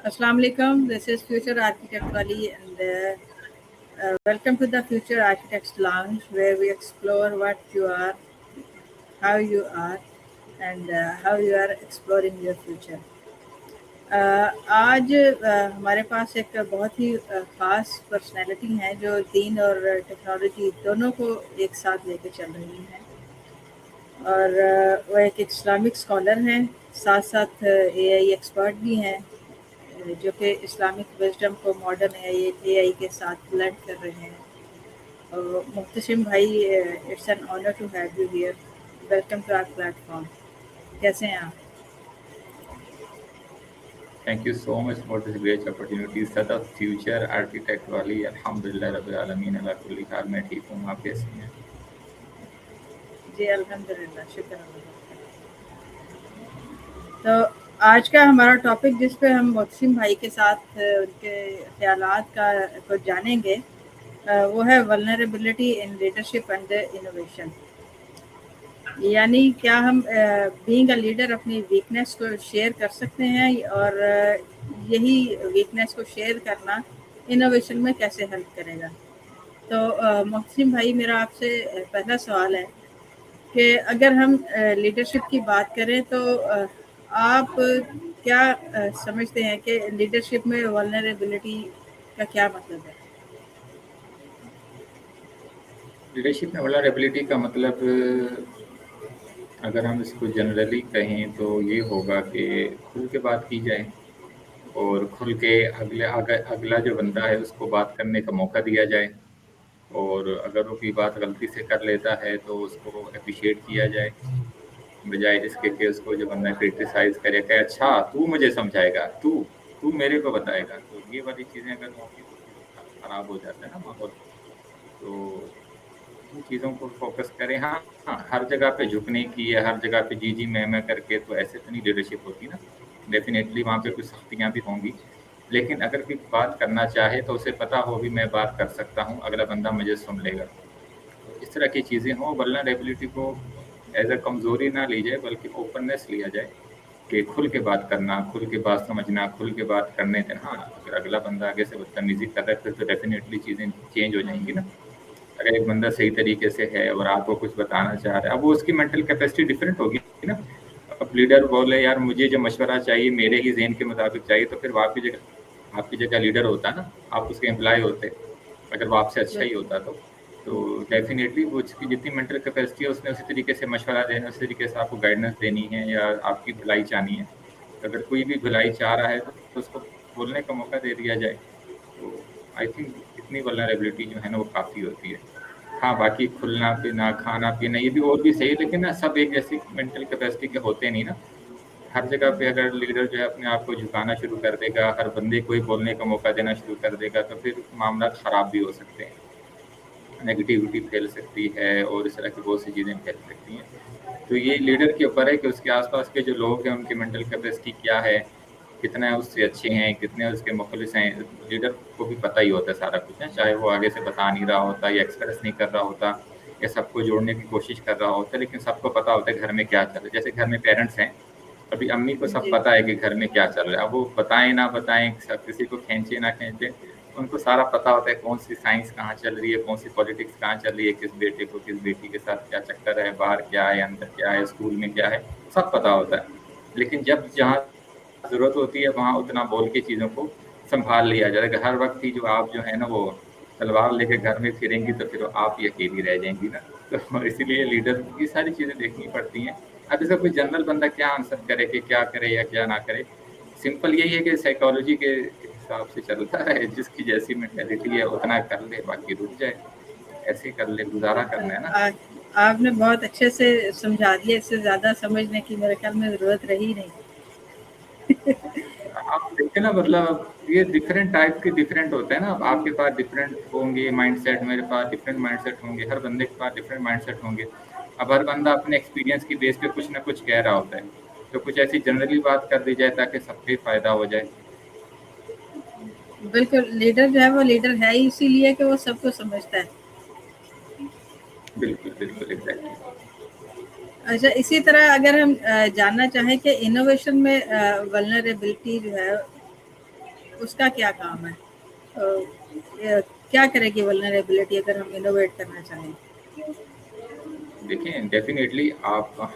Assalamu alaikum. This is Future Architect Wali, and welcome to the Future Architects Lounge, where we explore what you are, how you are, and how you are exploring your future. आज हमारे पास एक बहुत ही ख़ास personality हैं जो दीन और technology दोनों को एक साथ लेके चल रही हैं, और वो एक इस्लामिक स्कॉलर हैं, साथ साथ एआई एक्सपर्ट भी हैं, जो कि इस्लामिक विजडम को मॉडर्न एआई के साथ ब्लेंड कर रहे हैं। और मुख्तसिम भाई, it's an honour to have you here. Welcome to our platform. कैसे हैं आप? Thank you so much for this great opportunity. सदा फ्यूचर आर्किटेक्ट वाली अल्हम्दुलिल्लाह रब्बिल आलमीन अला कुल्ली हाल में ठीक हूँ। आप कैसी हैं? जी अल्हम्दुलिल्लाह, शुक्र अल्लाह। तो आज का हमारा टॉपिक जिस पे हम मुख्तसिम भाई के साथ उनके ख्यालात का को जानेंगे, वो है vulnerability in leadership and innovation. यानी क्या हम बीइंग अ लीडर अपनी वीकनेस को शेयर कर सकते हैं, और यही वीकनेस को शेयर करना इनोवेशन में कैसे हेल्प करेगा। तो मुख्तसिम भाई, मेरा आपसे पहला सवाल है कि अगर हम लीडरशिप की बात करें तो आप क्या समझते हैं कि लीडरशिप में वल्नरेबिलिटी का क्या मतलब है? लीडरशिप में वल्नरेबिलिटी का मतलब अगर हम इसको जनरली कहें तो ये होगा कि खुल के बात की जाए और खुल के अगला जो बंदा है उसको बात करने का मौका दिया जाए, और अगर वो कोई बात गलती से कर लेता है तो उसको अप्रिशिएट किया जाए, बजाय इसके कि उसको जो बंदा क्रिटिसाइज करे कि अच्छा तू मुझे समझाएगा, तू मेरे को बताएगा। तो ये वाली चीज़ें अगर होंगी तो खराब हो जाता है ना माहौल। तो इन चीज़ों को फोकस करें। हाँ, हर जगह पे झुकने की या हर जगह पे जी मैं करके तो ऐसे तो नहीं लीडरशिप होती ना। डेफिनेटली वहाँ पे कुछ सख्तियाँ भी होंगी, लेकिन अगर कोई बात करना चाहे तो उसे पता हो भी मैं बात कर सकता हूँ, अगला बंदा मुझे सुन लेगा। तो इस तरह की चीज़ें हों। वल्नरेबिलिटी को एज अ कमज़ोरी ना ली जाए, बल्कि ओपननेस लिया जाए कि खुल के बात करना, खुल के बात समझना, खुल के बात करने देना। हाँ, अगर अगला बंदा आगे से बदतमीजी कर रहा है तो डेफिनेटली चीज़ें चेंज हो जाएंगी ना। अगर एक बंदा सही तरीके से है और आपको कुछ बताना चाह रहा है, अब वो उसकी मेंटल कैपेसिटी डिफरेंट होगी ना। अब लीडर बोले यार मुझे जो मशवरा चाहिए मेरे ही ज़हन के मुताबिक चाहिए, तो फिर वो आपकी जगह लीडर होता ना, आप उसके एम्प्लॉय होते अगर वो आपसे अच्छा ही होता तो डेफिनेटली वो उसकी जितनी मेंटल कैपेसिटी है उसने उसी तरीके से मशवरा देना, उसी तरीके से आपको गाइडेंस देनी है या आपकी भलाई चाहनी है। तो अगर कोई भी भलाई चाह रहा है तो उसको बोलने का मौका दे दिया जाए। तो आई थिंक इतनी वल्नरेबिलिटी जो है ना वो काफ़ी होती है। हाँ, बाकी खुलना पीना खाना पीना ये भी और भी सही है, लेकिन ना सब एक जैसी मेंटल कैपेसिटी के होते नहीं ना। हर जगह पे अगर लीडर जो है अपने आप को झुकाना शुरू कर देगा, हर बंदे को ही बोलने का मौका देना शुरू कर देगा, तो फिर मामला ख़राब भी हो सकते हैं, नेगेटिविटी फैल सकती है और इस तरह की बहुत सी चीज़ें फैल सकती हैं। तो ये लीडर के ऊपर है कि उसके आसपास के जो लोग हैं उनकी मेंटल कैपेसिटी क्या है, कितने उससे अच्छे हैं, कितने उसके मुखलिस हैं। लीडर को भी पता ही होता है सारा कुछ है, चाहे वो आगे से बता नहीं रहा होता या एक्सप्रेस नहीं कर रहा होता या सबको जोड़ने की कोशिश कर रहा होता, लेकिन सबको पता होता है घर में क्या चल रहा है। जैसे घर में पेरेंट्स हैं, अभी अम्मी को सब पता है कि घर में क्या चल रहा है। अब वो बताएं ना बताएं, किसी को खींचे ना खींचे, उनको सारा पता होता है कौन सी साइंस कहाँ चल रही है, कौन सी पॉलिटिक्स कहाँ चल रही है, किस बेटे को किस बेटी के साथ क्या चक्कर है, बाहर क्या है, अंदर क्या है, स्कूल में क्या है, सब पता होता है। लेकिन जब जहाँ ज़रूरत होती है वहाँ उतना बोल के चीज़ों को संभाल लिया जाता है कि हर वक्त ही जो आप जो है ना वो तलवार लेके घर में फिरेंगी तो फिर आप ही अकेली रह जाएंगी ना। तो इसीलिए लीडर की सारी चीज़ें देखनी पड़ती हैं। अब इसका कोई जनरल बंदा क्या आंसर करे कि क्या करे या क्या ना करे, सिंपल यही है कि साइकोलॉजी के हिसाब से चलता है, जिसकी जैसी मेंटेलिटी है उतना कर ले, बाकी रुक जाए, ऐसे कर ले, गुजारा करना है ना। आपने बहुत अच्छे से समझा दिया, इससे ज़्यादा समझने की मेरे ख्याल में ज़रूरत रही नहीं। आप देखते ना, मतलब ये डिफरेंट टाइप के डिफरेंट होते हैं ना। आपके पास डिफरेंट होंगे माइंडसेट, मेरे पास डिफरेंट माइंडसेट होंगे, हर बंदे के पास डिफरेंट माइंडसेट होंगे। अब हर बंदा अपने एक्सपीरियंस की बेस पे कुछ ना कुछ कह रहा होता है, तो कुछ ऐसी जनरली बात कर दी जाए ताकि सबको ही फायदा हो जाए। बिल्कुल, लीडर जो है वो लीडर है ही इसीलिए कि वो सबको समझता है। बिल्कुल बिल्कुल एग्जैक्टली। अच्छा, इसी तरह अगर हम जानना चाहें कि इनोवेशन में वल्नरेबिलिटी जो है उसका क्या काम है? क्या करेगी वल्नरेबिलिटी अगर हम इनोवेट करना चाहें? देखिए डेफिनेटली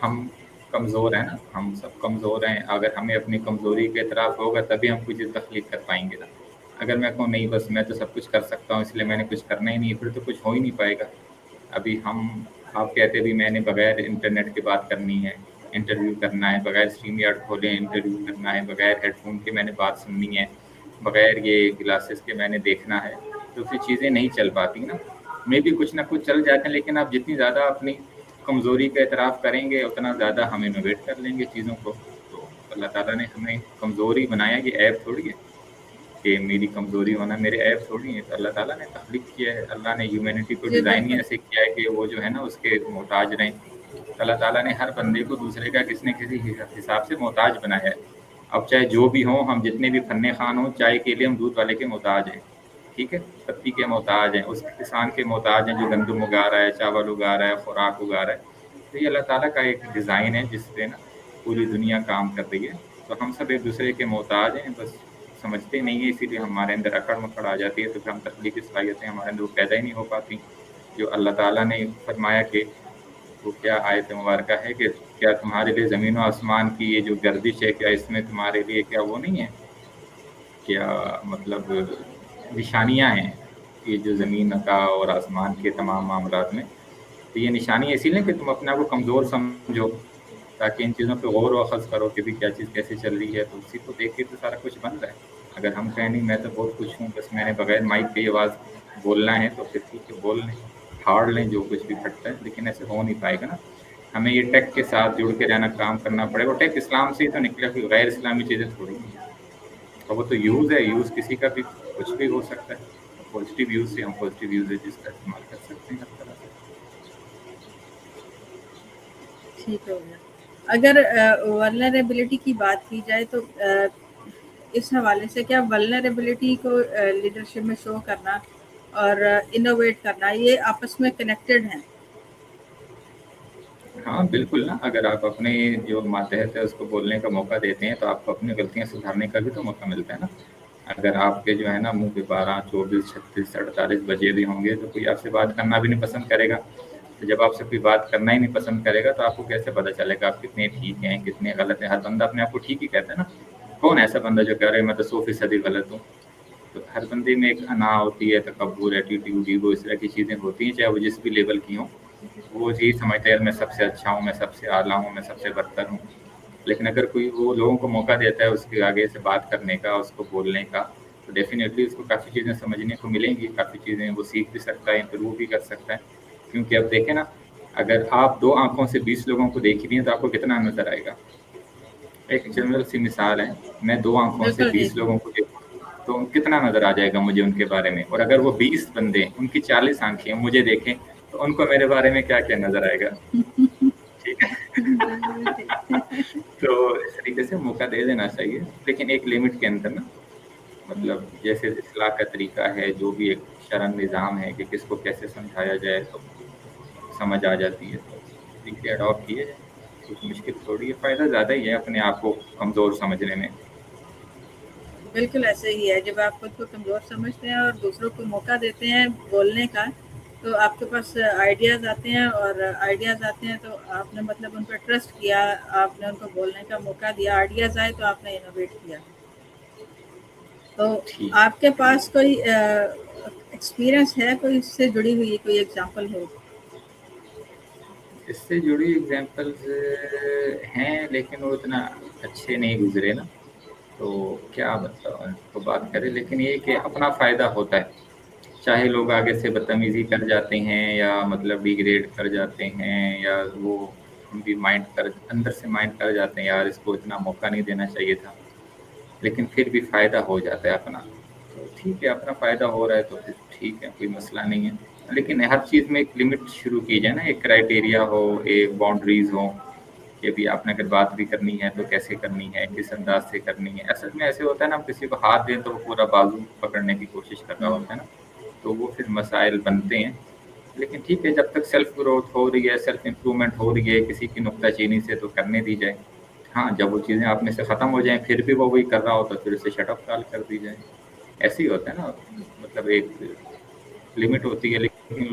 हम कमज़ोर हैं ना, हम सब कमज़ोर हैं। अगर हमें अपनी कमज़ोरी के एतराफ़ होगा तभी हम कुछ तख्लीक कर पाएंगे ना। अगर मैं कहूँ नहीं बस मैं तो सब कुछ कर सकता हूँ इसलिए मैंने कुछ करना ही नहीं, फिर तो कुछ हो ही नहीं पाएगा। अभी आप कहते भी मैंने बगैर इंटरनेट की बात करनी है, इंटरव्यू करना है, बगैर स्ट्रीम यार्ड खोले इंटरव्यू करना है, बगैर हेडफोन के मैंने बात सुननी है, बगैर ये ग्लासेस के मैंने देखना है, तो फिर चीज़ें नहीं चल पाती ना। मे भी कुछ ना कुछ चल जाते हैं, लेकिन आप जितनी ज़्यादा अपनी कमज़ोरी का एतराफ़ करेंगे उतना ज़्यादा हम इनोवेट कर लेंगे चीज़ों को। तो अल्लाह ताला ने हमें कमज़ोरी बनाया, ये ऐब थोड़ी है कि मेरी कमज़ोरी होना मेरे ऐब थोड़ी है। तो अल्लाह ताला ने तख्लीक किया है, अल्लाह ने ह्यूमैनिटी को जी डिज़ाइन ही बिल्कुल। ऐसे किया है कि वो जो है ना उसके मोहताज रहें। तो अल्लाह ताला ने हर बंदे को दूसरे का किसी न किसी हिसाब से मोहताज बनाया है। अब चाहे जो भी हों, हम जितने भी फन्ने खान हों, चाय के लिए हम दूध वाले के मोहताज हैं, ठीक है? पत्ती के मोहताज हैं, उस किसान के मोहताज हैं जो गंदम उगा रहा है, चावल उगा रहा है, खुराक उगा रहा है। तो ये अल्लाह ताला का एक डिज़ाइन है जिस पे ना पूरी दुनिया काम कर रही है। तो हम सब एक दूसरे के मोहताज हैं, बस समझते नहीं है, इसीलिए हमारे अंदर अकड़ मकड़ आ जाती है। तो फिर हम तख्लीकी सलाहियतें हमारे अंदर वो पैदा ही नहीं हो पाती। जो अल्लाह ताला ने फरमाया कि वो क्या आयत मुबारका है कि क्या तुम्हारे लिए ज़मीन और आसमान की ये जो गर्दिश है, क्या इसमें तुम्हारे लिए क्या वो नहीं है, क्या मतलब निशानियाँ हैं ये जो ज़मीन का और आसमान के तमाम मामलात में। तो ये निशानी इसीलिए कि तुम अपने आप को कमज़ोर समझो, ताकि इन चीज़ों पे गौर व ख़ज़ करो कि भी क्या चीज़ कैसे चल रही है, तो उसी को देख के तो सारा कुछ बन रहा है। अगर हम कहें नहीं मैं तो बहुत खुश हूँ, बस मैंने बगैर माइक की आवाज़ बोलना है, तो फिर ठीक है बोल लें, फाड़ लें जो कुछ भी फटता है, लेकिन ऐसे हो नहीं पाएगा ना। हमें ये टेक के साथ जुड़ के रहना, काम करना पड़ेगा। और टेक इस्लाम से ही तो निकला, कोई गैर इस्लामी चीज़ें थोड़ी नहीं है। और वो तो यूज़ है, यूज़ किसी का भी कुछ भी हो सकता है। पॉजिटिव यूज़ से हम पॉजिटिव यूज़ेज का इस्तेमाल कर सकते हैं हर तरह से। ठीक हो गया। अगर वल्नरेबिलिटी की बात की जाए तो इस हवाले से क्या वल्नरेबिलिटी को लीडरशिप में शो करना और इनोवेट करना ये आपस में कनेक्टेड हैं? हाँ बिल्कुल ना, अगर आप अपने जो मातहत है उसको बोलने का मौका देते हैं तो आपको अपनी गलतियाँ सुधारने का भी तो मौका मिलता है ना। अगर आपके जो है ना मुंह पे 12, 24, 36, 48 बजे भी होंगे तो कोई आपसे बात करना भी नहीं पसंद करेगा। तो जब आपसे कोई बात करना ही नहीं पसंद करेगा तो आपको कैसे पता चलेगा आप कितने ठीक हैं, कितने गलत हैं? हर बंदा अपने आप को ठीक ही कहता है ना। कौन ऐसा बंदा जो कह रहे मैं तो 100% गलत हूँ? तो हर बंदे में एक अना होती है, तकब्बुर, एटीट्यूड, ईगो, इस तरह की चीज़ें होती हैं, चाहे वो जिस भी लेवल की हों। वो यही समझता है यार मैं सबसे अच्छा हूँ, मैं सबसे आला हूँ, मैं सबसे बदतर हूँ। लेकिन अगर कोई वो लोगों को मौका देता है उसके आगे से बात करने का, उसको बोलने का, तो डेफ़िनेटली उसको काफ़ी चीज़ें समझने को मिलेंगी, काफ़ी चीज़ें वो सीख भी सकता है, इम्प्रूव भी कर सकता है। क्योंकि अब देखें ना, अगर आप 2 आँखों से 20 लोगों को देख रही हैं तो आपको कितना नज़र आएगा? एक जनरल सी मिसाल है, मैं 2 आँखों से बिल्कुल जी। 20 लोगों को देखूँ, तो कितना नज़र आ जाएगा मुझे उनके बारे में? और अगर वो 20 बंदे, उनकी 40 आँखें मुझे देखें, तो उनको मेरे बारे में क्या-क्या नज़र आएगा? ठीक है? बिल्कुल ठीक। तो इस तरीके से मौका दे देना चाहिए, लेकिन एक लिमिट के अंदर ना। मतलब जैसे इस्लाह का तरीका है, जो भी एक शरअन निज़ाम है कि किसको कैसे समझाया जाए तो समझ आ जाती है, तो उस तरीके अडॉप्ट किए जाए। कुछ मुश्किल थोड़ी है, फ़ायदा ज़्यादा ही है अपने आप को कमज़ोर समझने में। बिल्कुल ऐसे ही है, जब आप खुद को कमज़ोर समझते हैं और दूसरों को मौका देते हैं बोलने का, तो आपके पास आइडियाज़ आते हैं और आइडियाज़ आते हैं तो आपने मतलब उन पर ट्रस्ट किया, आपने उनको बोलने का मौका दिया, आइडियाज़ आए तो आपने इनोवेट किया। तो ठीक। आपके पास कोई एक्सपीरियंस है, कोई इससे जुड़ी हुई कोई एग्ज़ाम्पल हो? इससे जुड़ी एग्ज़ाम्पल्स हैं, लेकिन वो इतना अच्छे नहीं गुज़रे ना, तो क्या मतलब उनको बात करें, लेकिन ये है कि अपना फ़ायदा होता है। चाहे लोग आगे से बदतमीज़ी कर जाते हैं या मतलब डिग्रेड कर जाते हैं या वो हम भी माइंड कर अंदर से माइंड कर जाते हैं यार इसको इतना मौका नहीं देना चाहिए था, लेकिन फिर भी फ़ायदा हो जाता है अपना। तो ठीक है, अपना फ़ायदा हो रहा है तो फिर ठीक है, कोई मसला नहीं है। लेकिन हर चीज़ में एक लिमिट शुरू की जाए ना, एक क्राइटेरिया हो, एक बाउंड्रीज़ हो कि अभी आपने अगर बात भी करनी है तो कैसे करनी है, किस अंदाज से करनी है। असल में ऐसे होता है ना, हम किसी को हाथ दें तो वो पूरा बाजू पकड़ने की कोशिश कर रहा हुँ। होता है ना, तो वो फिर मसाइल बनते हैं। लेकिन ठीक है, जब तक सेल्फ ग्रोथ हो रही है, सेल्फ इम्प्रूवमेंट हो रही है, किसी की नुक्ताचीनी से तो करने दी जाए। हाँ, जब वो चीज़ें आप में से ख़त्म हो जाएँ फिर भी वो वही कर रहा हो तो फिर उसे शट ऑफ कॉल कर दी जाए। ऐसे ही होता है ना, मतलब एक लिमिट होती है लेकिन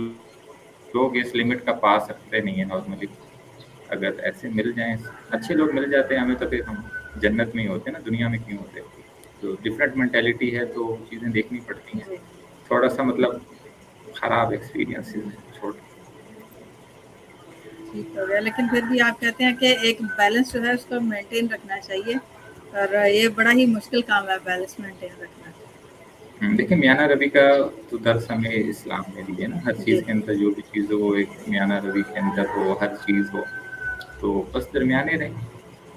लोग इस लिमिट का पा सकते नहीं है नॉर्मली। अगर ऐसे मिल जाएँ, अच्छे लोग मिल जाते हैं हमें तो फिर हम जन्नत में ही होते हैं ना, दुनिया में क्यों होते? तो डिफरेंट मेंटालिटी है तो चीज़ें देखनी पड़ती हैं। जी, थोड़ा-सा मतलब खराब एक्सपीरियंसेस हैं छोटे। ठीक हो गया, लेकिन फिर भी आप कहते हैं कि एक बैलेंस जो है उसको मेंटेन रखना चाहिए, और ये बड़ा ही मुश्किल काम है बैलेंस मेंटेन रखना। देखिए मियाँ रवि का तो दर्स हमें इस्लाम में भी है ना, हर जी, चीज़ के अंदर जो भी चीज़ हो वो एक मियाँ रवि के अंदर हो, हर चीज़ हो, तो बस दरमियाने रहें।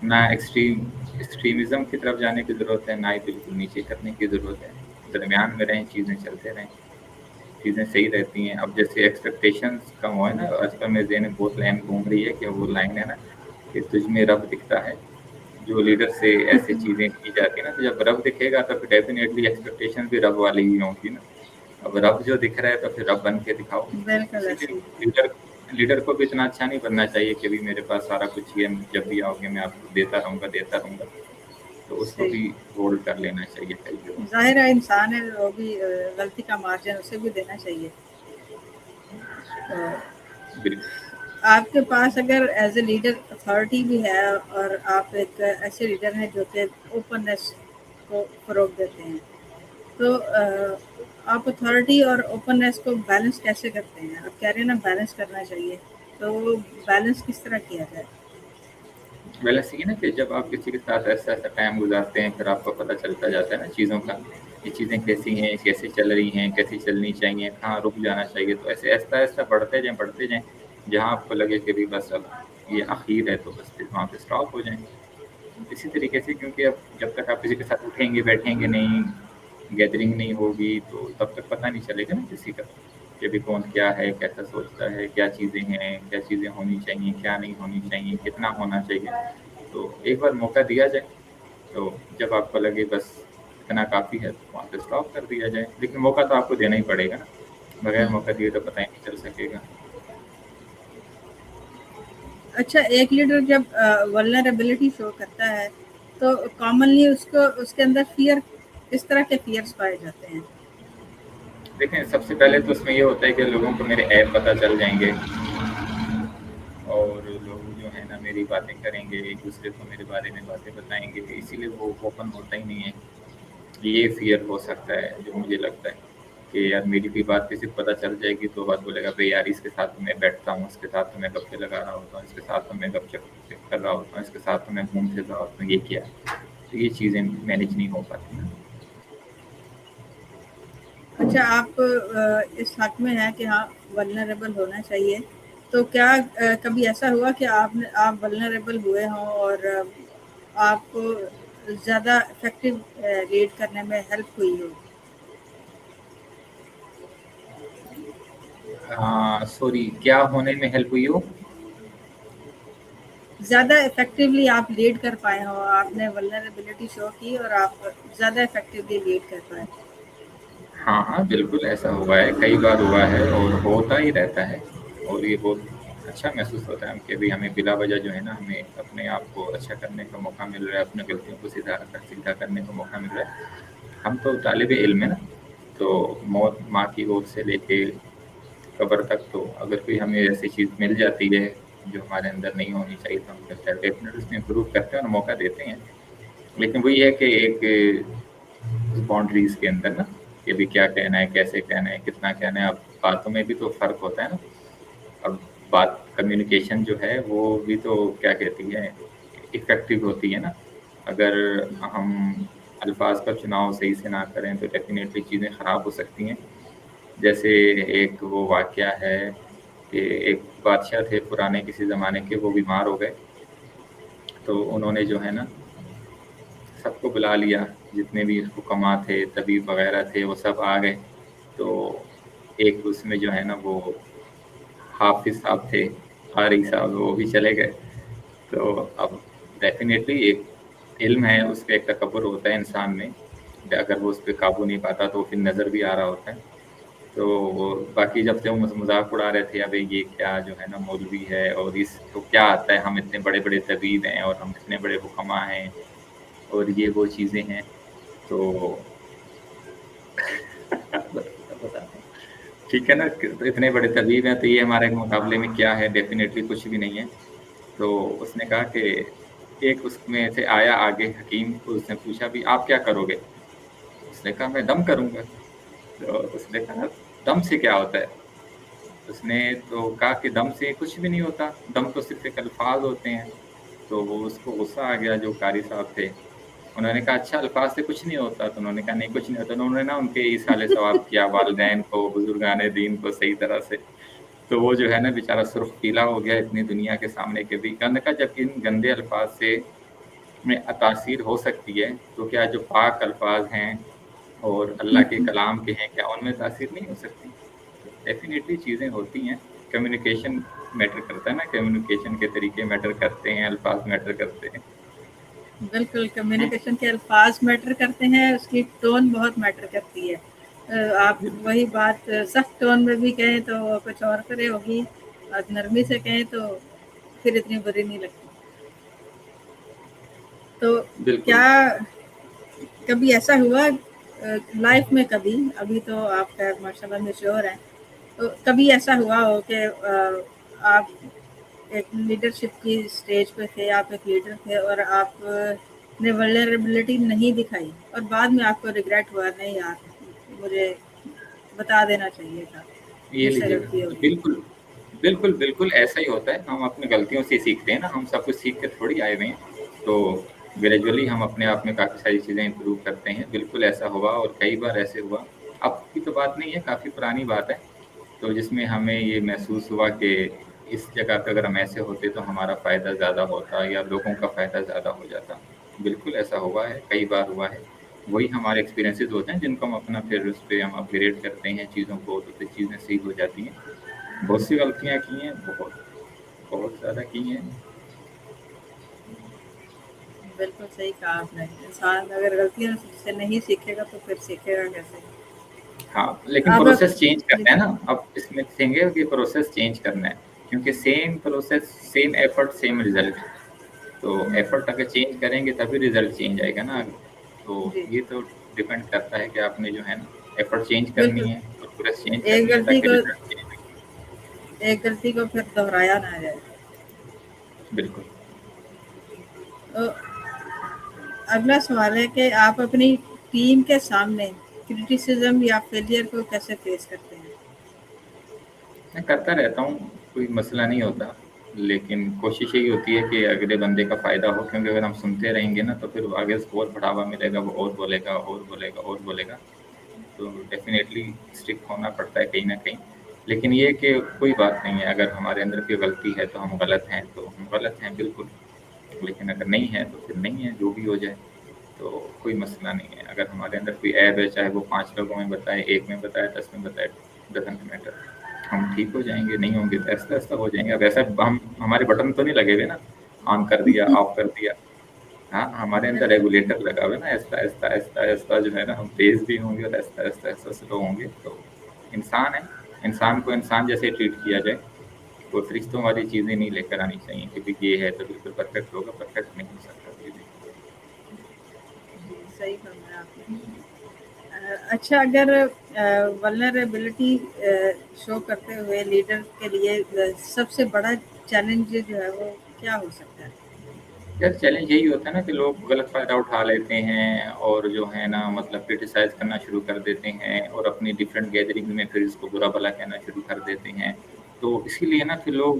ना एक्सट्रीमिज़्म की तरफ जाने की ज़रूरत है, ना ही बिल्कुल नीचे करने की ज़रूरत है। दरमियान में रहें, चीज़ें चलते रहें, चीज़ें सही रहती हैं। अब जैसे एक्सपेक्टेशंस कम हुआ है ना, आजकल मेरे ज़हन में बहुत लाइन घूम रही है कि वो लाइन है ना कि तुझ में रब दिखता है। जो लीडर से ऐसी चीज़ें की जाती है ना, तो जब रब दिखेगा तो फिर डेफ़िनेटली एक्सपेक्टेशन भी रब वाली ही होंगी ना। अब रब जो दिख रहा है तो फिर रब बन के दिखाओ। बिल्कुल इसीलिए ऐसे ही। लीडर लीडर को भी इतना अच्छा नहीं बनना चाहिए कि अभी मेरे पास सारा कुछ ही है, जब भी आओगे मैं आपको देता रहूँगा। तो उसको सही, भी होल्ड कर लेना चाहिए कई जगहों पे। ज़ाहिर है इंसान है, वो भी गलती का मार्जिन उसे भी देना चाहिए। तो बिल्कुल। आपके पास अगर एज ए लीडर अथॉरिटी भी है, और आप एक ऐसे लीडर हैं जो कि ओपननेस को फ़रोग देते हैं, तो आप अथॉरिटी और ओपननेस को बैलेंस कैसे करते हैं? आप कह रहे हैं ना बैलेंस करना चाहिए, तो वो बैलेंस किस तरह किया जाए? वैसे ही ना कि जब आप किसी के साथ ऐसा-ऐसा टाइम गुज़ारते हैं, फिर आपको पता चलता जाता है ना चीज़ों का, ये चीज़ें कैसी हैं, कैसे चल रही हैं, कैसी चलनी चाहिए, कहाँ रुक जाना चाहिए। तो ऐसे आहिस्ता-आहिस्ता बढ़ते जाएँ, जहाँ आपको लगे कि भई बस अब ये आखिर है, तो बस फिर वहाँ पे स्टॉप हो जाएँ। इसी तरीके से क्योंकि अब जब तक आप किसी के साथ उठेंगे, बैठेंगे नहीं, गैदरिंग नहीं होगी, तो तब तक पता नहीं चलेगा ना किसी का, कि अभी कौन क्या है, कैसा सोचता है, क्या चीज़ें हैं, क्या चीज़ें होनी चाहिए, क्या नहीं होनी चाहिए, कितना होना चाहिए। तो एक बार मौका दिया जाए, तो जब आपको लगे बस इतना काफ़ी है, तो वहाँ पे स्टॉप कर दिया जाए। लेकिन मौका तो आपको देना ही पड़ेगा ना, बगैर हुँ। मौका दिए तो पता ही नहीं चल सकेगा। अच्छा, एक लीडर जब वल्नरेबिलिटी शो करता है, तो कॉमनली उसको उसके अंदर फ़ियर, किस तरह के फ़ियर्स पाए जाते हैं? देखें, सबसे पहले तो उसमें ये होता है कि लोगों को मेरे ऐप पता चल जाएँगे और लोग जो है ना मेरी बातें करेंगे, एक-दूसरे को मेरे बारे में बातें बताएँगे, इसीलिए वो ओपन होता ही नहीं है। ये फ़ियर हो सकता है जो मुझे लगता है कि यार मेरी भी बात किसी को पता चल जाएगी तो बात बोलेगा भई यार इसके साथ तो मैं बैठता हूँ, इसके साथ तो मैं गप्पे लगा रहा होता हूँ, इसके साथ तो मैं गपशप कर रहा होता हूँ, इसके साथ तो मैं घूम फिर रहा होता हूँ, ये क्या है? तो ये चीज़ें मैनेज नहीं हो पाती ना। अच्छा, आप इस हक़ में हैं कि हाँ, वल्नरेबल होना चाहिए। तो क्या कभी ऐसा हुआ कि आप वल्नरेबल हुए हों और आपको ज़्यादा इफ़ेक्टिव लीड करने में हेल्प हुई हो? सॉरी क्या होने में हेल्प हुई हो? ज़्यादा इफ़ेक्टिवली आप लीड कर पाए हों, आपने वल्नरेबिलिटी शो की और आप ज़्यादा इफ़ेक्टिवली लीड कर पाए? हाँ, हाँ, बिल्कुल ऐसा हुआ है, कई बार हुआ है और होता ही रहता है और ये बहुत अच्छा महसूस होता है कि अभी हमें बिला वजह जो है ना, हमें अपने आप को अच्छा करने का मौका मिल रहा है, अपनी गलतियों को सीधा करने का मौका मिल रहा है। हम तो तालिब-ए-इल्म है ना, तो मौत माँ की गोद से लेके कब्र तक तो अगर कोई हमें ऐसी चीज़ मिल जाती है, जो हमारे अंदर नहीं होनी चाहिए, तो हम फिर डेफ़िनेटली उसमें इम्प्रूव करते हैं और मौका देते हैं। लेकिन वही है कि एक बाउंड्रीज़ के अंदर ना, कि अभी क्या कहना है, कैसे कहना है, कितना कहना है, अब बातों में भी तो फ़र्क होता है ना। अब बात कम्युनिकेशन जो है वो भी तो क्या कहती है, इफ़ेक्टिव होती है ना। अगर हम अल्फ़ाज़ का चुनाव सही से ना करें तो डेफ़िनेटली चीज़ें ख़राब हो सकती हैं। जैसे एक वो वाक़या है कि एक बादशाह थे पुराने किसी ज़माने के, वो बीमार हो गए, तो उन्होंने जो है ना सबको बुला लिया, जितने भी हुकमा थे, तबीब वग़ैरह थे, वो सब आ गए। तो एक उसमें जो है ना वो हाफ़िज़ साहब थे, क़ारी साहब, वो भी चले गए। तो अब डेफ़िनेटली एक इल्म है, उस पे एक तकब्बुर होता है इंसान में, अगर वो उस पे काबू नहीं पाता तो फिर नज़र भी आ रहा होता है। تو باقی جب سے وہ مذاق اڑا رہے تھے ابھی یہ کیا جو ہے نا مولوی ہے اور اس کو کیا آتا ہے، ہم اتنے بڑے بڑے طبیب ہیں اور ہم اتنے بڑے حکما ہیں اور یہ وہ چیزیں ہیں. تو بتاتا ہوں ٹھیک ہے نا، اتنے بڑے طبیب ہیں تو یہ ہمارے مقابلے میں کیا ہے، ڈیفینیٹلی کچھ بھی نہیں ہے. تو اس نے کہا کہ ایک اس میں سے آیا آگے حکیم، اس نے پوچھا بھی آپ کیا کرو گے؟ اس نے کہا میں دم کروں گا. تو اس نے کہا دم سے کیا ہوتا ہے؟ اس نے تو کہا کہ دم سے کچھ بھی نہیں ہوتا، دم تو صرف ایک الفاظ ہوتے ہیں. تو وہ اس کو غصہ آ گیا جو قاری صاحب تھے. انہوں نے کہا اچھا الفاظ سے کچھ نہیں ہوتا؟ تو انہوں نے کہا نہیں کچھ نہیں ہوتا. انہوں نے نا ان کے ایصال ثواب کیا والدین کو، بزرگان دین کو صحیح طرح سے. تو وہ جو ہے نا بیچارہ سرخ پیلا ہو گیا اتنی دنیا کے سامنے کے بھی. کہنے کا جب ان گندے الفاظ سے میں تاثیر ہو سکتی ہے تو کیا جو پاک الفاظ ہیں اور اللہ کے کلام کے ہیں کیا ان میں تاثیر نہیں ہو سکتی؟ ڈیفینیٹلی چیزیں ہوتی ہیں. کمیونیکیشن میٹر کرتا ہے نا، کمیونیکیشن کے طریقے میٹر کرتے ہیں، الفاظ میٹر کرتے ہیں. بالکل کمیونیکیشن کے الفاظ میٹر کرتے ہیں، اس کی ٹون بہت میٹر کرتی ہے. آپ وہی بات سخت ٹون میں بھی کہیں تو وہ کچھ اور کرے ہوگی، اور نرمی سے کہیں تو پھر اتنی بری نہیں لگتی. تو بالکل. کیا کبھی ایسا ہوا لائف میں، کبھی ابھی تو آپ کا ماشاء اللہ میچور ہیں، تو کبھی ایسا ہوا ہو کہ آپ ایک لیڈرشپ کی اسٹیج پہ تھے، آپ ایک لیڈر تھے اور آپ نے ولنریبلٹی نہیں دکھائی اور بعد میں آپ کو ریگریٹ ہوا نہیں یار مجھے بتا دینا چاہیے تھا، یہ مجھ سے لیجیے غلطی ہو گئی؟ بالکل بالکل بالکل ایسا ہی ہوتا ہے. ہم اپنی غلطیوں سے سیکھتے ہیں نا، ہم سب کچھ سیکھ کے تھوڑی آئے ہوئے ہیں. تو گریجولی ہم اپنے آپ میں کافی ساری چیزیں امپروو کرتے ہیں. بالکل ایسا ہوا اور کئی بار ایسے ہوا. اب کی تو بات نہیں ہے، کافی پرانی بات ہے. تو جس میں ہمیں یہ محسوس ہوا کہ اس جگہ پہ اگر ہم ایسے ہوتے تو ہمارا فائدہ زیادہ ہوتا یا لوگوں کا فائدہ زیادہ ہو جاتا. بالکل ایسا ہوا ہے، کئی بار ہوا ہے. وہی ہمارے ایکسپیرینسز ہوتے ہیں جن کو ہم اپنا پھر اس پہ ہم اپ گریڈ کرتے ہیں چیزوں کو، تو پھر چیزیں صحیح ہو جاتی ہیں. بہت سی غلطیاں کی ہیں، بہت بہت زیادہ کی ہیں. بالکل صحیح کہا آپ نے. انسان اگر غلطیوں سے نہیں سیکھے گا تو پھر سیکھے گا کیسے؟ ہاں لیکن آپ پروسیس چینج جی کرنا ہے نا. اب اس میں دیکھیں گے کہ پروسیس چینج کرنا ہے، کیونکہ same process same effort same result. تو ایفرٹ اگر چینج کریں گے تبھی رزلٹ چینج آئے گا نا. تو جی یہ تو ڈپینڈ کرتا ہے کہ آپ نے جو ہے نا ایفرٹ چینج بالکل. کرنی ہے اور پروسیس چینج ایک کرنی ہے غلطی تاکہ کو رزلٹ چینج آئے. پھر دہرایا نہ جائے. بالکل. تو اگلا سوال ہے کہ آپ اپنی ٹیم کے سامنے کرٹیسزم یا فیلئر کو کیسے فیس کرتے ہیں؟ میں کرتا رہتا ہوں، کوئی مسئلہ نہیں ہوتا. لیکن کوشش یہی ہوتی ہے کہ اگلے بندے کا فائدہ ہو، کیونکہ اگر ہم سنتے رہیں گے نا تو پھر آگے سے اور بڑھاوا ملے گا، وہ اور بولے گا اور بولے گا اور بولے گا. تو ڈیفینیٹلی اسٹرکٹ ہونا پڑتا ہے کہیں نہ کہیں. لیکن یہ کہ کوئی بات نہیں ہے، اگر ہمارے اندر کوئی غلطی ہے تو ہم غلط ہیں تو ہم غلط ہیں بالکل. لیکن اگر نہیں ہے تو پھر نہیں ہے، جو بھی ہو جائے تو کوئی مسئلہ نہیں ہے. اگر ہمارے اندر کوئی عیب ہے، چاہے وہ 5 لوگوں میں بتائے، 1 میں بتائے، 10 میں بتائے، ڈزنٹ میٹر. ہم ٹھیک ہو جائیں گے. نہیں ہوں گے تو ایسا ایسا ہو جائیں گے. اب ایسا ہمارے بٹن تو نہیں لگے ہوئے نا، آن کر دیا آف کر دیا. ہاں ہمارے اندر بالکل ریگولیٹر لگا ہوا ہے نا، ایسا ایسا ایسا ایسا جو ہے نا، ہم تیز بھی ہوں گے اور ایسا ایسا ایسا سلو ہوں گے. تو انسان ہے، انسان کو انسان جیسے ٹریٹ کیا جائے. کوئی فرشتوں والی چیزیں نہیں لے کر آنی چاہیے کہ یہ ہے تو بالکل پرفیکٹ ہوگا. پرفیکٹ نہیں ہو سکتا کوئی بھی. جی صحیح فرمایا آپ نے. اچھا اگر ولنریبلٹی شو کرتے ہوئے لیڈر کے لیے سب سے بڑا چیلنج جو ہے وہ کیا ہو سکتا ہے؟ یار چیلنج یہی ہوتا ہے نا کہ لوگ غلط فائدہ اٹھا لیتے ہیں اور جو ہے نا مطلب کرٹیسائز کرنا شروع کر دیتے ہیں اور اپنی ڈفرینٹ گیدرنگ میں پھر اس کو برا بھلا کہنا شروع کر دیتے ہیں. تو اسی لیے نا پھر لوگ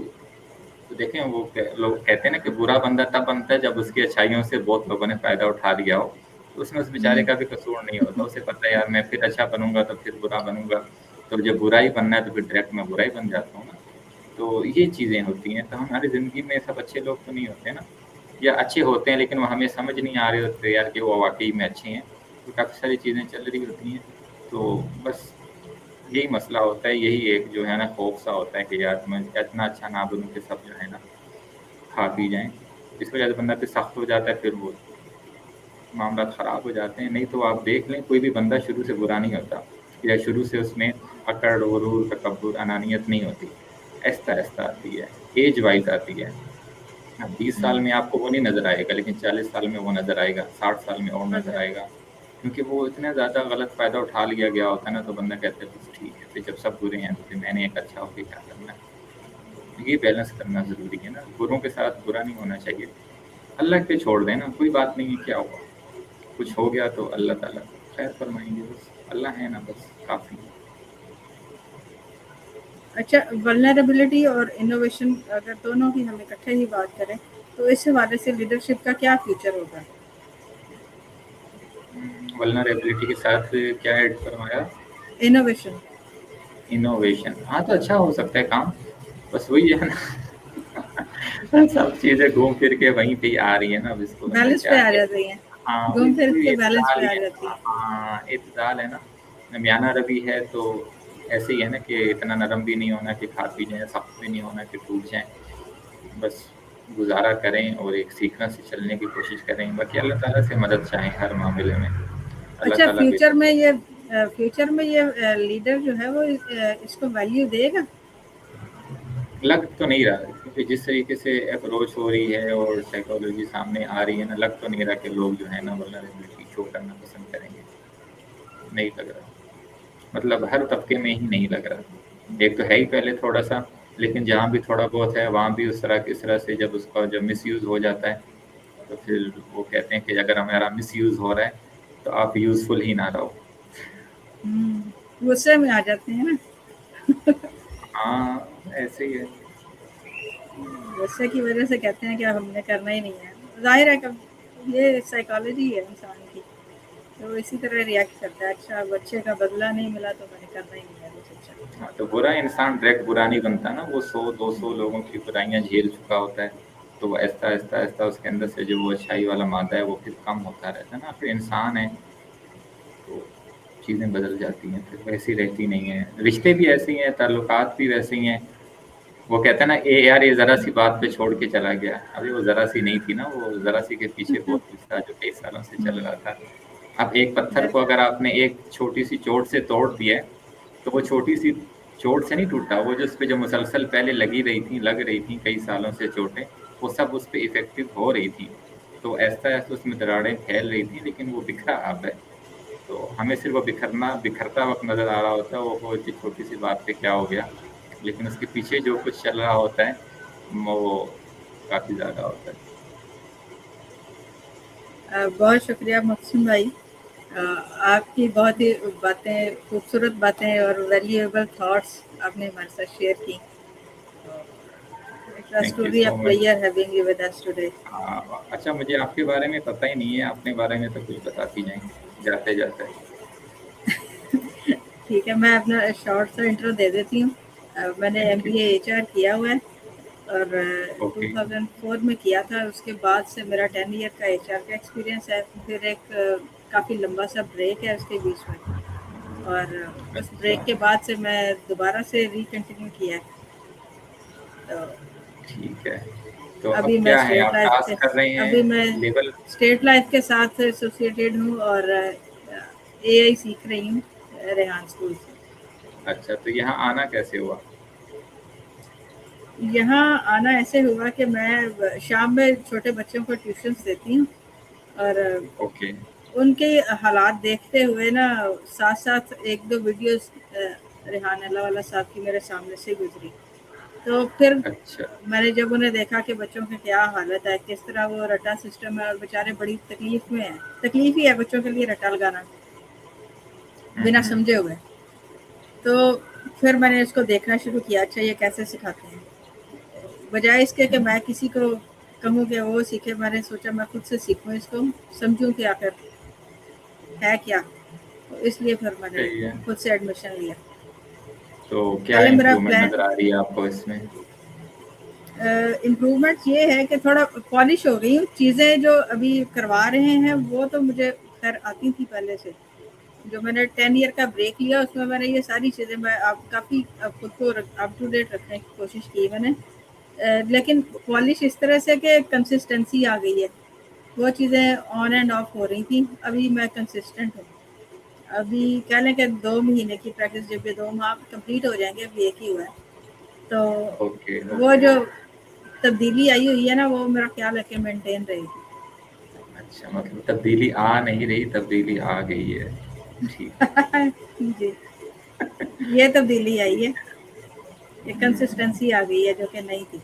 دیکھیں، وہ لوگ کہتے ہیں نا کہ برا بندہ تب بنتا ہے جب اس کی اچھائیوں سے بہت لوگوں نے فائدہ اٹھا لیا ہو. تو اس میں اس بیچارے کا بھی قصور نہیں ہوتا. اسے پتہ ہے یار میں پھر اچھا بنوں گا تو پھر برا بنوں گا، تو جب برا ہی بننا ہے تو پھر ڈائریکٹ میں برا ہی بن جاتا ہوں نا. تو یہ چیزیں ہوتی ہیں. تو ہماری زندگی میں سب اچھے لوگ تو نہیں ہوتے نا، یا اچھے ہوتے ہیں لیکن وہ ہمیں سمجھ نہیں آ رہے ہوتے یار کہ وہ واقعی میں اچھے ہیں. تو کافی ساری چیزیں چل رہی ہوتی ہیں. تو بس یہی مسئلہ ہوتا ہے. یہی ایک جو ہے نا خوف سا ہوتا ہے کہ یار میں اتنا اچھا نہ بنوں کہ سب جو ہے نا کھا پی جائیں. اس وجہ سے بندہ پھر سخت ہو جاتا ہے، پھر وہ معاملات خراب ہو جاتے ہیں. نہیں تو آپ دیکھ لیں کوئی بھی بندہ شروع سے برا نہیں ہوتا، یا شروع سے اس میں अकड़ गुरूर तकब्बुर अनानियत नहीं होती, ऐसा ऐसा आती है, एज वाइज आती है। 20 साल में आपको वो नहीं नजर आएगा, लेकिन 40 साल में वो नजर आएगा, 60 साल में और नजर आएगा, क्योंकि वो इतना ज़्यादा गलत फ़ायदा उठा लिया गया होता है ना, तो बंदा कहता है बस ठीक है, फिर जब सब बुरे हैं तो फिर मैंने एक अच्छा होकर क्या करना है। ये बैलेंस करना ज़रूरी है ना, बुरों के साथ बुरा नहीं होना चाहिए, अल्लाह पे छोड़ देना, कोई बात नहीं है, क्या हुआ, कुछ हो गया तो अल्लाह ताला खैर फरमाएंगे, बस अल्लाह है ना, बस काफ़ी। अच्छा, वल्नरेबिलिटी और इनोवेशन अगर दोनों की हम इकट्ठे ही बात करें तो इस हवाले से लीडरशिप का क्या फ्यूचर होगा? वल्नरेबिलिटी के साथ क्या ऐड फरमाया? इनोवेशन। इनोवेशन, हाँ तो अच्छा हो सकता है काम, बस वही है ना सब चीज़ें घूम फिर के वहीं पे ही आ रही है ना, अब इसको बंदा बैलेंस क्या पे आ कहे। जाती हैं, हाँ घूम फिर वही के बैलेंस इत्तेदाल पे ही आ है, जाती है। हाँ इत्तेदाल है ना, म्याना रवि है तो ऐसे ही है ना कि इतना नरम भी नहीं होना कि खा पी जाए, सख्त भी नहीं होना कि टूट जाए, बस गुजारा करें और एक सीक्वेंस से चलने की कोशिश करें, बाकी अल्लाह ताला से मदद चाहें हर मामले में, अल्लाह अच्छा, ताला फ्यूचर बेहतर। में ये लीडर जो है वो इसको वैल्यू देगा? लग तो नहीं रहा, क्योंकि जिस तरीके से अप्रोच हो रही है और साइकोलॉजी सामने आ रही है ना, लग तो नहीं रहा कि लोग जो है ना वल्नरेबिलिटी शो करना पसंद करेंगे, नहीं लग रहा, मतलब हर तबके में ही नहीं लग रहा। एक तो है ही पहले थोड़ा सा, लेकिन जहाँ भी थोड़ा बहुत है वहाँ भी उस तरह से जब उसका जब मिसयूज़ हो जाता है, तो फिर वो कहते हैं कि अगर हमारा मिसयूज़ हो रहा है तो आप यूज़फुल ही ना रहो। गुस्से में आ जाते हैं ना। हाँ ऐसे ही है। गुस्से की वजह से कहते हैं कि अब हमने करना ही नहीं है, जाहिर है कि ये साइकोलॉजी है इंसान की, तो इसी तरह रिएक्ट करता है। अच्छा, बच्चे का बदला नहीं मिला तो मैंने करना ही नहीं है कुछ अच्छा। हाँ, तो बुरा इंसान डायरेक्ट बुरा नहीं बनता ना, वो 100-200 लोगों की बुराइयां झेल चुका होता है, तो वो ऐसा ऐसा ऐसा उसके अंदर से जो वो अच्छाई वाला मादा है वो फिर कम होता रहता है ना, फिर इंसान है तो चीज़ें बदल जाती हैं, फिर वैसी रहती नहीं है, रिश्ते भी ऐसे ही हैं, ताल्लुकात भी वैसे ही हैं। वो कहता है ना ए यार ये ज़रा सी बात पे छोड़ के चला गया, अभी वो ज़रा सी नहीं थी ना, वो ज़रा सी के पीछे बहुत कुछ था जो कई सालों से चल रहा था। अब एक पत्थर को अगर आपने एक छोटी सी चोट से तोड़ दिया है, तो वो छोटी सी चोट से नहीं टूटा, वो जो उस पे जो मुसलसल पहले लग रही थी कई सालों से चोटें, वो सब उस पे इफेक्टिव हो रही थी, तो ऐसा ऐसा उसमें दरारें फैल रही थी, लेकिन वो बिखरा अब है, तो हमें सिर्फ वो बिखरता वक्त नजर आ रहा होता है, वो इतनी छोटी सी बात पे क्या हो गया, लेकिन उसके पीछे जो कुछ चल रहा होता है वो काफी ज्यादा होता है। बहुत शुक्रिया मोहसिन भाई, आपकी बहुत ही बातें, खूबसूरत बातें और वैल्यूएबल थॉट्स आपने हमारे साथ शेयर की। It was thank you truly a so much. pleasure having you with us today. अच्छा मुझे आपके बारे में पता ही नहीं है, अपने बारे में तो कुछ बताती जाएं जाते जाते। ठीक है, मैं अपना शॉर्ट सा इंट्रो दे देती हूँ। मैंने थैंक यू। MBA HR किया हुआ है और ओके 2004 में किया था। उसके बाद से मेरा 10 ईयर का HR का एक्सपीरियंस है। फिर एक काफ़ी लंबा सा ब्रेक है उसके बीच में, और उस अच्छा ब्रेक के बाद से मैं दोबारा से रिकंटिन्यू किया है। तो ठीक है, तो अभी अब मैं क्या है, स्टेट आप लाइफ के टास्क कर रहे अभी हैं मैं लेवल? स्टेट लाइफ के साथ एसोसिएटेड हूँ और AI सीख रही हूँ रेहान स्कूल से। अच्छा तो यहाँ आना कैसे हुआ? यहाँ आना ऐसे हुआ कि मैं शाम में छोटे बच्चों को ट्यूशन्स देती हूँ, और ओके उनके हालात देखते हुए ना साथ साथ एक दो वीडियोस रेहान अल्लाह साहब की मेरे सामने से गुजरी। तो फिर अच्छा मैंने जब उन्हें देखा कि बच्चों की क्या हालत है, किस तरह वो रटा सिस्टम है और बेचारे बड़ी तकलीफ में है, तकलीफ ही है बच्चों के लिए रटा लगाना बिना हम्म। समझे हुए। तो फिर मैंने इसको देखना शुरू किया, अच्छा ये कैसे सिखाते हैं, बजाय इसके कि मैं किसी को कहूँ कि वो सीखे, मैंने सोचा मैं खुद से सीखूं, इसको समझूं कि आखिर है क्या। तो इसलिए फिर मैंने सही है, खुद से एडमिशन लिया। तो क्या पहले मेरा इम्प्रूवमेंट प्लान नज़र आ रही है आपको इसमें? इम्प्रूवमेंट ये है कि थोड़ा पॉलिश हो गई हूँ। चीज़ें जो अभी करवा रहे हैं वो तो मुझे खैर आती थी पहले से। जो मैंने 10 ईयर का ब्रेक लिया उसमें मैंने ये सारी चीज़ें मैं अब काफ़ी खुद को अप टू डेट रखने की कोशिश की मैंने, लेकिन पॉलिश इस तरह से कि कंसिस्टेंसी आ गई है। वो चीज़ें ऑन एंड ऑफ हो रही थी, अभी मैं कंसिस्टेंट हूँ। अभी कह लें कि 2 महीने की प्रैक्टिस, जब ये 2 माह कंप्लीट हो जाएंगे, अभी 1 ही हुआ है, तो ओके वो ओके। जो तब्दीली आई हुई है ना, वो मेरा ख्याल है कि मेंटेन रहेगी। अच्छा, मतलब तब्दीली आ नहीं रही, तब्दीली आ गई है। ठीक है। जी, ये तब्दीली आई है, ये हम्म, कंसिस्टेंसी आ गई है जो कि नहीं थी।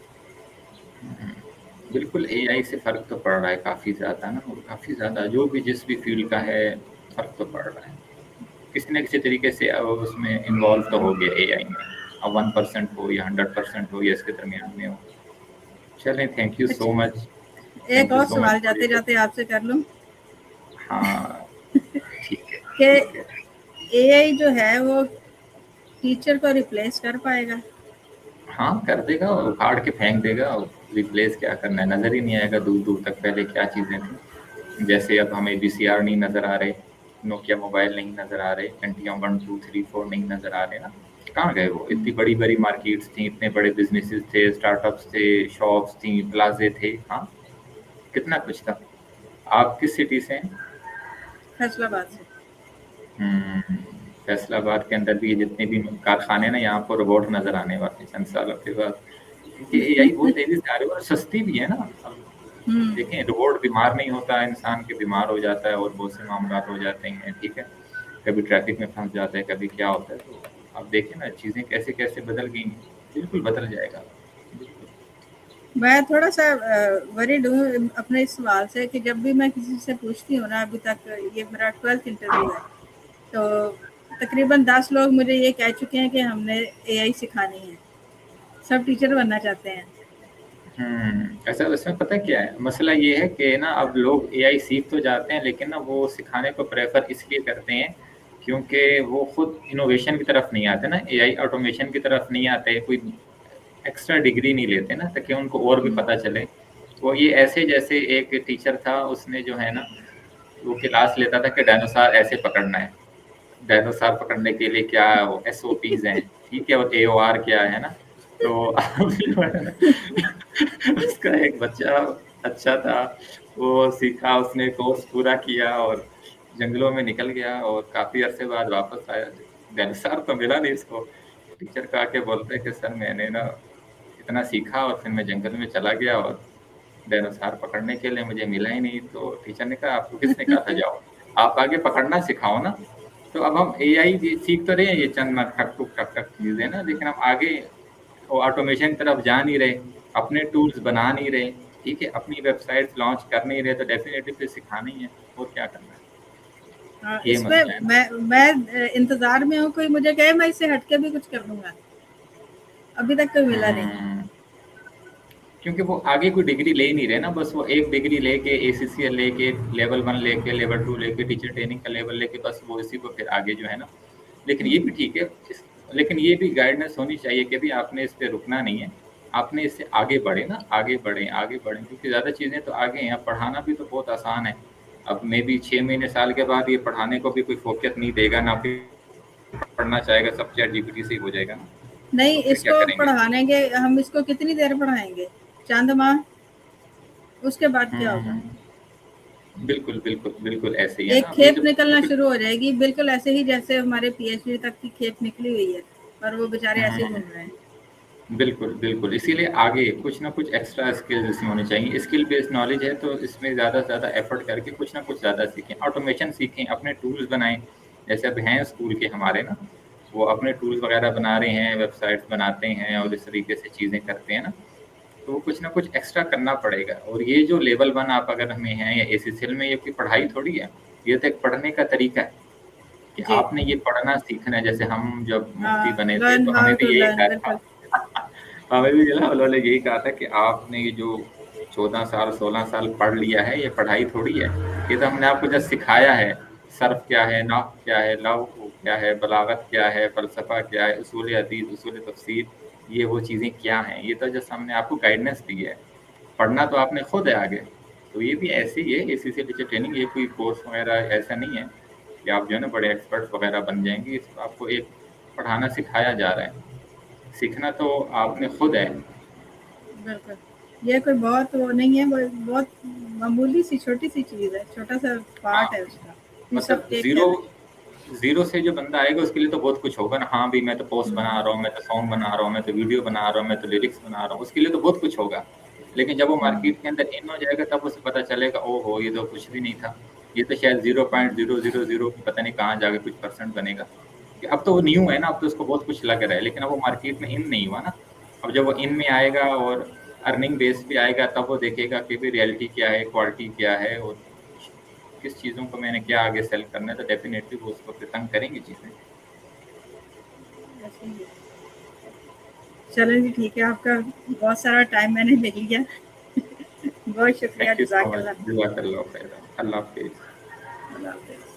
हम्म। बिल्कुल, एआई से फ़र्क तो पड़ रहा है काफ़ी ज़्यादा ना, और काफ़ी ज़्यादा जो भी जिस भी फ़ील्ड का है, फ़र्क तो पड़ रहा है। किसी न किसी तरीके से अब उसमें इन्वॉल्व तो हो गया एआई में। अब 1% हो या 100% हो या इसके दरमियान में हो। चलें, थैंक यू सो अच्छा, मच। एक थैंक यू और सो मच सवाल फॉर जाते योर। जाते आपसे कर लूं हाँ, ठीक है, कि ठीक है। एआई जो है वो टीचर को रिप्लेस कर पाएगा? हाँ, कर देगा और उखाड़ के फेंक देगा। और रिप्लेस क्या करना है, नज़र ही नहीं आएगा दूर-दूर तक पहले क्या चीज़ें थी। जैसे अब हमें वीसीआर नहीं नज़र आ रहे, नोकिया मोबाइल नहीं नज़र आ रहे, पेंटियम 1, 2, 3, 4 नहीं नज़र आ रहे ना। कहाँ गए वो? इतनी बड़ी-बड़ी मार्केट्स थी, इतने बड़े बिज़नेसेस थे, स्टार्टअप्स थे, शॉप्स थी, प्लाज़े थे, हाँ, कितना कुछ था। आप किस सिटी से हैं? फैसलाबाद से। हुँ, फैसलाबाद के अंदर भी ये जितने भी कारखाने हैं ना, यहाँ आपको रोबोट नज़र आने वाले हैं चंद सालों के बाद। क्योंकि एआई बहुत तेज़ी से आ रही है और सस्ती भी है ना। अब हम्म। देखें, रोबोट बीमार नहीं होता है, इंसान के बीमार हो जाता है और बहुत से मामलात हो जाते हैं, ठीक है? कभी ट्रैफ़िक में फँस जाता है, कभी क्या होता है, तो अब देखें ना चीज़ें कैसे-कैसे बदल गई हैं। बिल्कुल बदल जाएगा, बिल्कुल। मैं थोड़ा सा वरीड हूँ अपने इस सवाल से कि जब भी मैं किसी से पूछती हूँ ना, अभी तक ये मेरा 12th इंटरव्यू है, तो तकरीबन 10 लोग मुझे ये कह चुके हैं कि हमने एआई सिखानी है, सब टीचर बनना चाहते हैं। ऐसा इसमें पता है क्या है? मसला ये है कि ना अब लोग एआई सीख तो जाते हैं, लेकिन ना वो सिखाने को प्रेफ़र इसलिए करते हैं, क्योंकि वो खुद इनोवेशन की तरफ नहीं आते ना, एआई ऑटोमेशन की तरफ नहीं आते, कोई एक्स्ट्रा डिग्री नहीं लेते ना, ताकि उनको और भी पता चले। वो ये ऐसे जैसे एक टीचर था, उसने जो है ना, वो क्लास लेता था कि डायनासोर ऐसे पकड़ना है। डायनासोर पकड़ने के लिए क्या वो एसओपीज़ हैं, ठीक है? और एओआर क्या है ना? तो अभी जो है ना, उसका एक बच्चा अच्छा था, वो सीखा, उसने कोर्स पूरा किया और जंगलों में निकल गया और काफ़ी अरसे बाद वापस आया। डायनासोर तो मिला नहीं उसको। टीचर को आके बोलता है कि सर मैंने ना इतना सीखा और फिर मैं जंगल में चला गया और डायनासोर पकड़ने के लिए मुझे मिला ही नहीं। तो टीचर ने कहा आपको किसने कहा था जाओ, आप आगे पकड़ना सिखाओ ना। तो अब हम एआई सीख तो रहे हैं, ये चंद टक टक चीजें ना, लेकिन हम आगे ऑटोमेशन की तरफ जा नहीं रहे, अपने टूल्स बना नहीं रहे, ठीक है, अपनी वेबसाइट्स लॉन्च कर नहीं रहे, तो डेफिनेटली फिर सिखाना ही है और क्या करना है। हाँ, ये इसमें मसला है ना। मैं इंतजार में हूँ कोई मुझे कहे मैं इससे हटके भी कुछ कर दूंगा, अभी तक कोई मिला नहीं। हम्म, क्योंकि वो आगे कोई डिग्री ले ही नहीं रहे ना, बस वो एक डिग्री लेके एसीसीएल लेके लेवल 1 लेके लेवल 2 लेके टीचर ट्रेनिंग का लेवल लेके बस वो इसी को फिर आगे जो है ना। लेकिन ये भी ठीक है, लेकिन ये भी गाइडेंस होनी चाहिए कि भी आपने इस पे रुकना नहीं है, आपने इससे आगे बढ़े ना, आगे बढ़े आगे बढ़े, क्योंकि ज़्यादा चीज़ें तो आगे हैं। अब पढ़ाना भी तो बहुत आसान है। अब मे बी 6 महीने साल के बाद ये पढ़ाने को भी कोई फोकस नहीं देगा ना, फिर पढ़ना चाहेगा, सब चैट जीपीटी से ही हो जाएगा ना। नहीं, तो फिर क्या इसको करेंगे। पढ़ानेंगे हम, इसको कितनी देर पढ़ाएंगे? चंद माह, उसके बाद क्या होगा? हम्म, बिल्कुल बिल्कुल बिल्कुल ऐसे ही है एक ना, अब ये खेप जो निकलना शुरू हो जाएगी, बिल्कुल ऐसे ही जैसे हमारे पीएचडी तक की खेप निकली हुई है, और वो बेचारे ऐसे ही हम्म, घूम रहे हैं। बिल्कुल, बिल्कुल। इसीलिए आगे कुछ ना कुछ एक्स्ट्रा स्किल्स इसमें होनी चाहिए। स्किल बेस्ड नॉलेज है तो इसमें ज़्यादा से ज़्यादा एफर्ट करके कुछ ना कुछ ज़्यादा सीखें, ऑटोमेशन सीखें, अपने टूल्स बनाएँ। जैसे अब हैं स्कूल के हमारे ना, वो अपने टूल्स वगैरह बना रहे हैं, वेबसाइट्स बनाते हैं और इस तरीके से चीज़ें करते हैं ना, तो वो कुछ ना कुछ एक्स्ट्रा करना पड़ेगा। और ये जो लेवल 1 आप अगर हमें हैं या एसीसीएल में, ये कोई पढ़ाई थोड़ी है, ये तो एक पढ़ने का तरीका है कि जी, आपने ये पढ़ना सीखना है। जैसे हम जब मुफ्ती हाँ, बने थे, लर्न तो हमें हाउ टू भी यही लर्न, कहा बिल्कुल। था। हमें भी जो ना उन्होंने यही कहा था कि आपने ये जो 14 साल 16 साल पढ़ लिया है, ये पढ़ाई थोड़ी है, ये तो हमने आपको जस्ट सिखाया है। सर्फ क्या है, नाहव क्या है, लव क्या है, बलागत क्या है, फलसफा क्या है, उसूल हदीस, उसूल तफसीर, ये वो चीज़ें क्या हैं, ये तो जस्ट हमने आपको गाइडेंस दी है। पढ़ना तो आपने खुद है आगे। तो ये भी ऐसे ही है, एसीसी टीचर ट्रेनिंग, ये कोई कोर्स वगैरह ऐसा नहीं है कि आप जो है ना बड़े एक्सपर्ट्स वगैरह बन जाएंगे। इसको आपको एक पढ़ाना सिखाया जा रहा है, सीखना तो आपने खुद है। बिल्कुल, ये कोई बहुत वो नहीं है, वो बहुत मामूली सी छोटी सी चीज़ है, छोटा सा हाँ, पार्ट है उसका, पीस ऑफ मतलब केक कह ज़ीरो लें। जीरो से जो बंदा आएगा उसके लिए तो बहुत कुछ होगा ना, हाँ भी मैं तो पोस्ट बना रहा हूँ, मैं तो सॉन्ग बना रहा हूँ, मैं तो वीडियो बना रहा हूँ, मैं तो लिरिक्स बना रहा हूँ, उसके लिए तो बहुत कुछ होगा। लेकिन जब वो मार्केट के अंदर इन हो जाएगा तब उसे पता चलेगा ओहो ये तो कुछ भी नहीं था, ये तो शायद 0.000 पता नहीं कहाँ जाके कुछ परसेंट बनेगा। कि अब तो वो न्यू है ना, अब तो उसको बहुत कुछ लग रहा है, लेकिन अब वो मार्केट में इन नहीं हुआ ना। अब जब वो इन में आएगा और अर्निंग बेस पे आएगा तब वो देखेगा कि भी रियलिटी क्या है, क्वालिटी क्या है, और किस चीज़ों को मैंने क्या आगे सेल करना है, तो डेफिनेटली वो उसको फिर तंग करेंगी चीज़ें। ऐसे ही है। चलो जी ठीक है, आपका बहुत सारा टाइम मैंने ले लिया। बहुत शुक्रिया, थैंक यू सो मच, जज़ाकल्लाह। जज़ाकल्लाह खैर, अल्लाह हाफिज़। अल्लाह हाफ़िज़।